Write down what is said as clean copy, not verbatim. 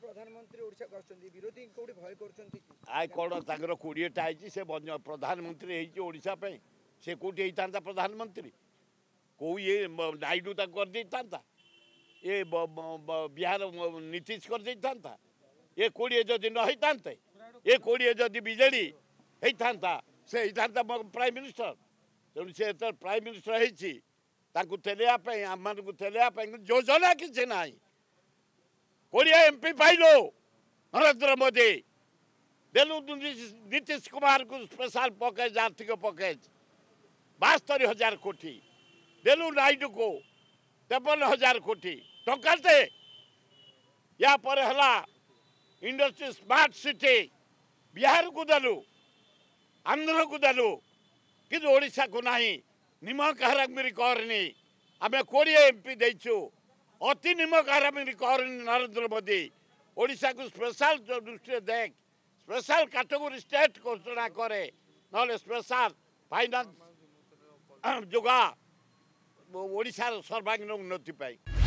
प्रधानमंत्री ओडिशा को आछंती विरोधी कोठी भय करछंती आय कोन तांगर 20टा आइछि से प्रधानमंत्री हेछि ओडिशा पे से कोठी हेतांता प्रधानमंत्री को ये नायडू ता कर देतांता ये बिहार नीतीश कर देतांता ये 20 जदि न हेतांते ये 20 जदि बिजेडी हेतांता से हेतांता प्राइम मिनिस्टर तेणु से प्राइम मिनिस्टर हेछि ताकू तेलिया पे आमान को तेलिया पे योजना किछि नाही 20 एमपी पाइलो नरेंद्र मोदी देलु नीतीश कुमार को स्पेशल पैकेज आर्थिक पैकेज 72,000 कोटी देलु नायडू को 53,000 कोटी टंकाते या पर हला इंडस्ट्री स्मार्ट सिटी बिहार को देलु आंध्र को देलु कि ओडिशा को नहीं निमक हरामी करनी आम 20 एमपी देचु अति निमक हरामी करनी नरेंद्र मोदी ओडिशा को स्पेशल दृष्टि देख स्पेशल कैटेगरी स्टेट घोषणा करे ना स्पेशल फाइनान्स जोगा ओडिशा सर्वांगीन उन्नति पाई।